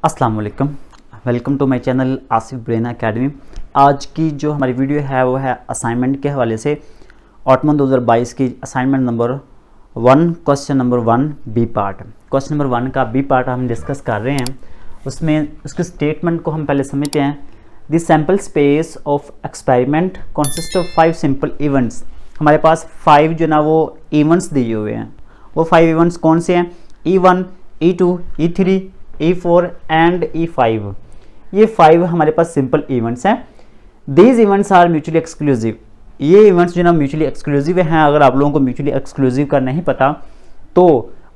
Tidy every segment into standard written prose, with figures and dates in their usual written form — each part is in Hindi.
अस्सलाम वालेकुम, welcome to my channel Asif brain academy. आज की जो हमारी वीडियो है वो है असाइनमेंट के हवाले से ऑटमन 2022 की assignment number 1 question number 1 B part. Question number 1 का बी पार्ट हम डिस्कस कर रहे हैं। उसमें उसके स्टेटमेंट को हम पहले समझते हैं। The sample space of experiment consist of 5 simple events. हमारे पास 5 जो ना वो इवेंट्स दिए हुए हैं। वो 5 इवेंट्स कौन से हैं? E1, E2, E3, E4 and E5। ये 5 हमारे पास सिंपल इवेंट्स हैं। These events are mutually exclusive. ये इवेंट्स जो ना म्यूचुअली एक्सक्लूसिव हैं। अगर आप लोगों को म्यूचुअली एक्सक्लूसिव का नहीं पता तो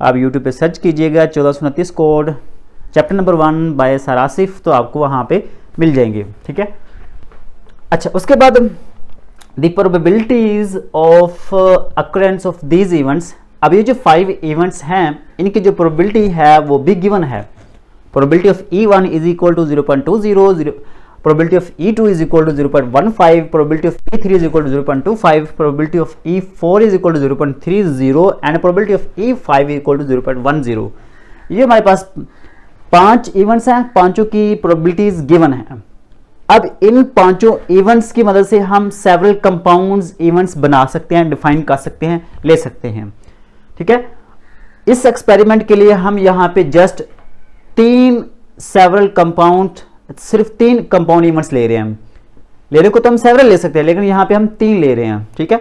आप यूट्यूब पे सर्च कीजिएगा 1429 code chapter number 1 by sir Asif, तो आपको वहाँ पे मिल जाएंगे। ठीक है। अच्छा, उसके बाद the probabilities of occurrence of these events. अब ये जो 5 इवेंट्स हैं इनकी जो प्रोबेबिलिटी है वो भी गिवन है। Probability of E1 is equal to 0.20, probability of E2 is equal to 0.15, probability of E3 is equal to 0.25, probability of E4 is equal to 0.30 and probability of E5 is equal to 0.10। ये हमारे पास 5 इवेंट्स हैं, पांचों की प्रोबेबिलिटीज गिवन है। अब इन पांचों इवेंट्स की मदद से हम सेवरल कंपाउंड्स इवेंट्स बना सकते हैं, डिफाइन कर सकते हैं, ले सकते हैं। ठीक है। इस एक्सपेरिमेंट के लिए हम यहाँ पे जस्ट 3 सेवरल कंपाउंड, सिर्फ 3 कंपाउंड इवेंट्स ले रहे हैं। लेने को तो हम सेवरल ले सकते हैं, लेकिन यहाँ पे हम 3 ले रहे हैं। ठीक है।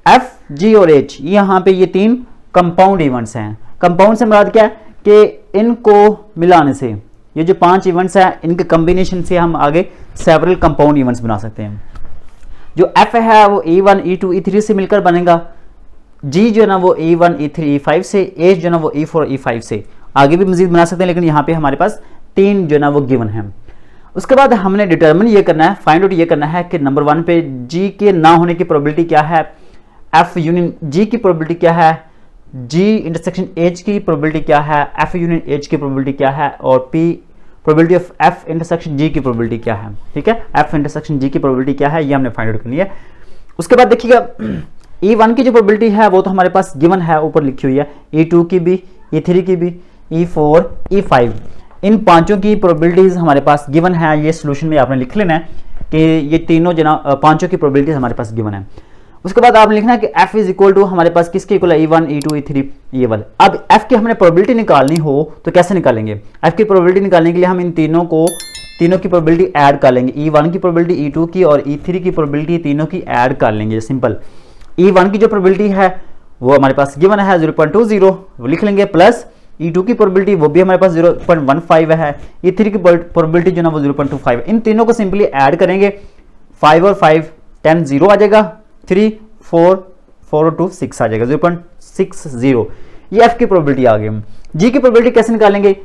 F, G और H, यहाँ पे ये 3 कंपाउंड इवेंट्स हैं। कंपाउंड से मुराद क्या है कि इनको मिलाने से ये जो 5 इवेंट्स हैं इनके कॉम्बिनेशन से हम आगे सेवरल कंपाउंड इवेंट्स बना सकते हैं। जो F है वो E1, E2, E3 से मिलकर बनेगा। G जो है ना वो E1, E3, E5 से, H जो है ना वो E4, E5 से। आगे भी मजीद बना सकते हैं, लेकिन यहाँ पे हमारे पास 3 जो ना वो गिवन है। उसके बाद हमने डिटरमिन ये करना है, फाइंड आउट ये करना है कि नंबर 1 पे G के ना होने की प्रोबेबिलिटी क्या है, F यूनियन G की प्रोबेबिलिटी क्या है, G इंटरसेक्शन H की प्रोबेबिलिटी क्या है, F यूनियन H की प्रोबेबिलिटी क्या है, और P probability of F intersection G की प्रोबेबिलिटी क्या है। ठीक है। F इंटरसेक्शन G की प्रोबेबिलिटी क्या है ये हमने फाइंड आउट करनी है। उसके बाद देखिएगा E1 की जो प्रोबेबिलिटी है वो तो हमारे पास गिवन है, ऊपर लिखी हुई है। E2 की भी, E3 की भी, E4, E5, इन पांचों की प्रोबेबिलिटीज हमारे पास गिवन है। ये सोल्यूशन में आपने लिख लेना है कि ये तीनों जना पांचों की प्रोबेबिलिटीज हमारे पास गिवन है। उसके बाद आपने लिखना है कि F इज इक्वल टू हमारे पास किसके इक्वल है, E1, E2, E3, ये वाले। अब F की हमने प्रोबेबिलिटी निकालनी हो तो कैसे निकालेंगे? F की प्रोबेबिलिटी निकालने के लिए हम इन तीनों की प्रोबेबिलिटी ऐड कर लेंगे। E1 की प्रोबेबिलिटी, E2 की और E3 की प्रोबेबिलिटी तीनों की ऐड कर लेंगे। सिंपल। E1 की जो प्रोबेबिलिटी है वो हमारे पास गिवन है 0.20, वो लिख लेंगे, प्लस E2 की प्रोबेबिलिटी वो भी हमारे पास 0.15 है, E3 की प्रोबेबिलिटी जो ना वो 0.25। इन तीनों को सिंपली ऐड करेंगे, 5 और 5 10 0 आ जाएगा, 3 4 4 और 2 6 आ जाएगा, 0.60। ये F की प्रोबेबिलिटी आ गई। G की प्रोबेबिलिटी कैसे निकालेंगे?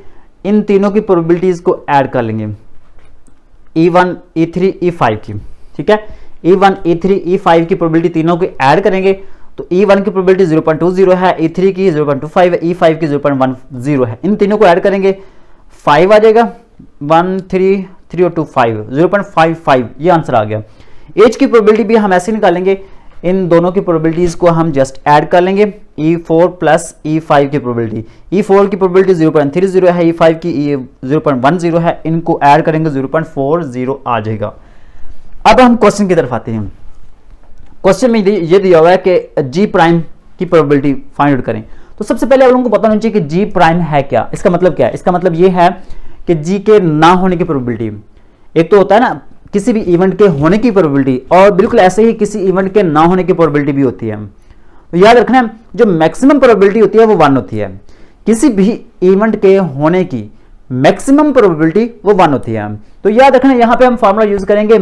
इन तीनों की प्रोबेबिलिटीज को ऐड कर लेंगे, E1, E3, E5 की। ठीक है। E1, E3, E5 की प्रोबेबिलिटी तीनों की ऐड करेंगे तो E1 की प्रोबेबिलिटी 0.20 है, E3 की 0.25 है, E5 की 0.10 है। इन तीनों को ऐड करेंगे, 5 आ जाएगा, 1 3 3 और 2 5, 0.55 ये आंसर आ गया। H की प्रोबेबिलिटी भी हम ऐसे निकालेंगे, इन दोनों की प्रोबेबिलिटीज को हम जस्ट ऐड कर लेंगे, E4 प्लस E5 की प्रोबेबिलिटी। E4 की प्रोबेबिलिटी 0.30 है, E5 की 0.10 है, इनको ऐड करेंगे 0.40 आ जाएगा। अब हम क्वेश्चन की तरफ आते हैं। क्वेश्चन में ये दिया हुआ है कि G प्राइम की प्रोबेबिलिटी फाइंड आउट करें। तो सबसे पहले आप लोगों को पता होना चाहिए कि G प्राइम है क्या। इसका मतलब क्या है? इसका मतलब ये है कि G के ना होने की प्रोबेबिलिटी। एक तो होता है ना किसी भी इवेंट के होने की प्रोबेबिलिटी, और बिल्कुल ऐसे ही किसी इवेंट के ना होने की प्रोबेबिलिटी भी होती है। तो याद रखना है जो मैक्सिमम प्रोबेबिलिटी होती है वो 1 होती है। किसी भी इवेंट के होने की मैक्सिमम प्रोबेबिलिटी वो 1 होती है। तो याद रखना यहाँ पे हम फॉर्मूला यूज करेंगे,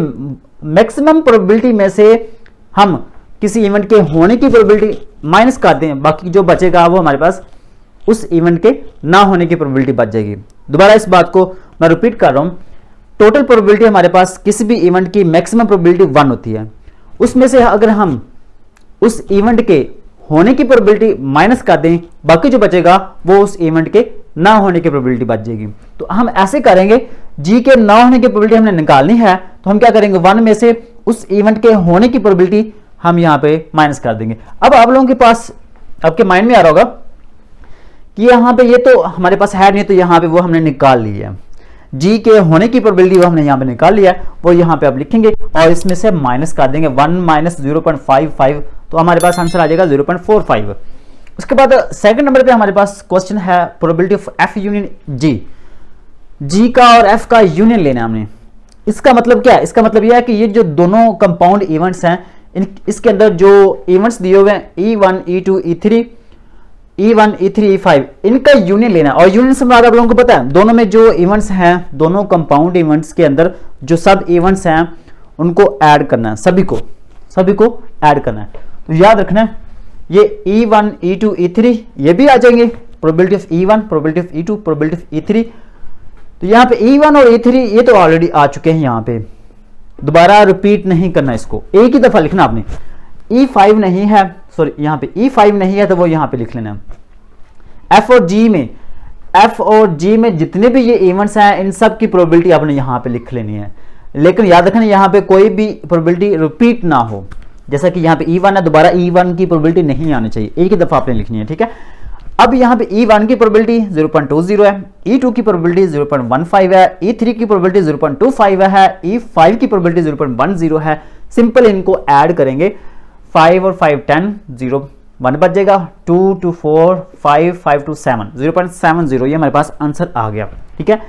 मैक्सिमम प्रोबेबिलिटी में से हम किसी इवेंट के होने की प्रोबेबिलिटी माइनस कर दें, बाकी जो बचेगा वो हमारे पास उस इवेंट के ना होने की प्रोबेबिलिटी बच जाएगी। दोबारा इस बात को मैं रिपीट कर रहा हूं, टोटल प्रोबेबिलिटी हमारे पास किसी भी इवेंट की मैक्सिमम प्रोबेबिलिटी 1 होती है। उसमें से अगर हम उस इवेंट के होने की प्रोबेबिलिटी माइनस कर दें, बाकी जो बचेगा वो उस इवेंट के ना होने की प्रोबेबिलिटी बच जाएगी। तो हम ऐसे करेंगे, G के ना होने की प्रोबेबिलिटी हमने निकालनी है तो हम क्या करेंगे, 1 में से उस इवेंट के होने की प्रोबेबिलिटी हम यहाँ पे माइनस कर देंगे। अब आप लोगों के पास, आपके माइंड में आ रहा होगा कि यहाँ पे ये तो हमारे पास है नहीं, तो यहाँ पे वो हमने निकाल ली है। जी के होने की प्रोबेबिलिटी वो हमने यहाँ पे निकाल लिया है, वो यहाँ पे आप लिखेंगे और इसमें से माइनस कर देंगे 1 माइनस 0.55, तो हमारे पास आंसर आ जाएगा 0.45। उसके बाद सेकंड नंबर पे हमारे पास क्वेश्चन है प्रोबेबिलिटी ऑफ एफ यूनियन जी। जी का और एफ का यूनियन लेना है हमने। इसका मतलब क्या है? इसका मतलब यह है कि ये जो दोनों कंपाउंड इवेंट्स हैं, इसके अंदर जो इवेंट्स दिए हुए हैं E1 E2 E3 E1 E3 E5, इनका यूनियन लेना है। और यूनियन से आप लोगों को पता है दोनों में जो इवेंट्स हैं, दोनों कंपाउंड इवेंट्स के अंदर जो सब इवेंट्स हैं उनको ऐड करना है, सभी को ऐड करना है। तो याद रखना है ये E1 E2 E3 ये भी आ जाएंगे, probability of E1 probability of E2 probability of E3। तो यहाँ पे E1 और E3 ये तो ऑलरेडी आ चुके हैं, यहाँ पे दोबारा रिपीट नहीं करना, इसको एक ही दफा लिखना आपने। E5 नहीं है, सॉरी यहाँ पे E5 नहीं है तो वो यहाँ पे लिख लेना। F और G में जितने भी ये इवेंट्स हैं इन सब की प्रोबेबिलिटी आपने यहाँ पे लिख लेनी है, लेकिन याद रखना यहाँ पे कोई भी प्रोबेबिलिटी रिपीट ना हो। जैसा कि यहाँ पे E1 है, दोबारा E1 की प्रोबेबिलिटी नहीं आनी चाहिए, एक ही दफा आपने लिखनी है, ठीक है। अब यहाँ पे E1 की प्रोबेबिलिटी 0.20 है, E2 की प्रोबेबिलिटी 0.15 है, E3 की प्रोबेबिलिटी 0.25 है, E5 की प्रोबेबिलिटी 0.10 है। सिंपल इनको ऐड करेंगे, 5 और 5 10 0 1 बच जाएगा, 2 2 4 5 5 2 7 0.70, ये हमारे पास आंसर आ गया, ठीक है।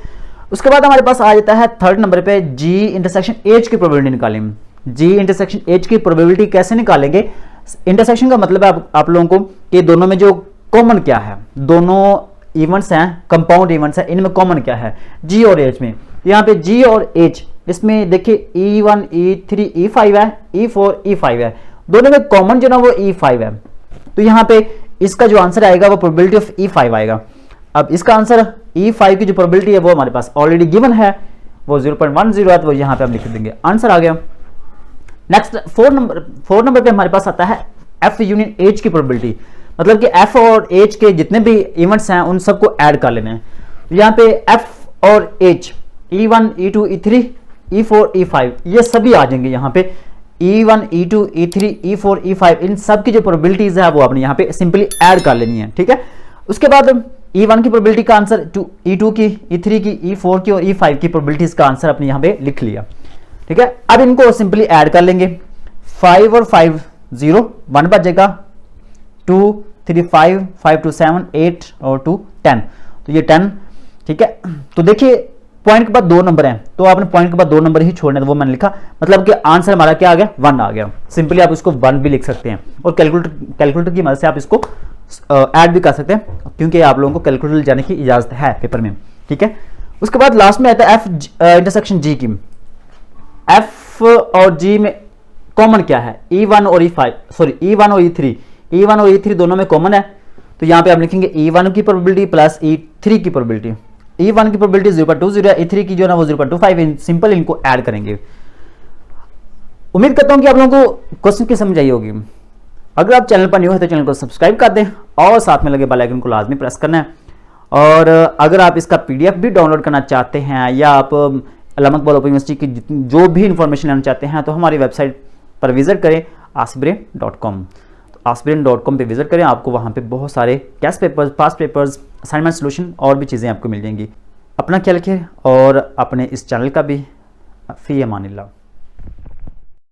उसके बाद हमारे पास आ जाता है थर्ड नंबर पे G इंटरसेक्शन H की प्रोबेबिलिटी निकालेंगे। G इंटरसेक्शन H की प्रोबेबिलिटी कैसे निकालेंगे? इंटरसेक्शन का मतलब है आप लोगों को कि दोनों में जो कॉमन क्या है, दोनों इवेंट्स हैं कंपाउंड इवेंट्स हैं, इनमें कॉमन क्या है G और H में। यहाँ पे G और H इसमें देखिए E1 E3 E5 है, E4 E5 है, दोनों में कॉमन जो ना वो E5 है। तो यहाँ पे इसका जो आंसर आएगा वो प्रोबेबिलिटी ऑफ E5 आएगा। अब इसका आंसर E5 की जो प्रोबेबिलिटी है वो हमारे पास ऑलरेडी गिवन है, वो 0.10 है, तो यहाँ पे हम लिख देंगे, आंसर आ गया। नेक्स्ट फोर नंबर पे हमारे पास आता है F यूनियन H की प्रोबेबिलिटी, मतलब कि F और H के जितने भी इवेंट्स हैं उन सबको ऐड कर लेने हैं। तो यहाँ पे F और H E1 E2 E3 E4 E5 ये सभी आ जाएंगे यहाँ पे, E1 E2 E3 E4 E5 इन सब की जो प्रोबेबिलिटीज है वो आपने यहाँ पे सिंपली ऐड कर लेनी है, ठीक है। उसके बाद E1 की प्रोबेबिलिटी का आंसर E2 की E3 की E4 की और E5 की प्रोबेबिलिटीज का आंसर आपने यहाँ पे लिख लिया, ठीक है। अब इनको सिंपली ऐड कर लेंगे, 5 और 5 0 1 बच जाएगा, 2 3 5 5 2 7 8 और 2 10, तो ये 10, ठीक है। तो देखिए पॉइंट के बाद 2 नंबर हैं, तो आपने पॉइंट के बाद 2 नंबर ही छोड़ने, तो वो मैंने लिखा, मतलब कि आंसर हमारा क्या आ गया 1 आ गया। सिंपली आप इसको 1 भी लिख सकते हैं और कैलकुलेटर की मदद से आप इसको ऐड भी कर सकते हैं, क्योंकि आप लोगों को कैलकुलेटर जाने की इजाजत है पेपर में, ठीक है। उसके बाद लास्ट में आता है F इंटरसेक्शन G की। F और G में कॉमन क्या है? E1 और E5, सॉरी E1 और E3 E3 दोनों में कॉमन है, तो यहाँ पे आप लिखेंगे E1 की प्रोबेबिलिटी प्लस E3 की प्रोबेबिलिटी। E1 की प्रोबेबिलिटी 0.20 है, E3 की जो ना वो 0.25, सिंपल इनको ऐड करेंगे। उम्मीद करता हूं कि आप लोगों को क्वेश्चन की समझ आई होगी। अगर आप चैनल पर न्यू है तो चैनल को सब्सक्राइब कर दें और साथ में लगे बेल आइकन को लाजमी प्रेस करना है। और अगर आप इसका PDF भी डाउनलोड करना चाहते हैं या आप अल्लामा इकबाल ओपन यूनिवर्सिटी की जो भी इंफॉर्मेशन लेना चाहते हैं तो हमारी वेबसाइट पर विजिट करें asifbrain.com। तो asifbrain.com पे विजिट करें, आपको वहाँ पे बहुत सारे test papers, past papers, assignment solution और भी चीज़ें आपको मिल जाएंगी। अपना ख्याल रखिए और अपने इस चैनल का भी। फ़ी अमानिल्लाह।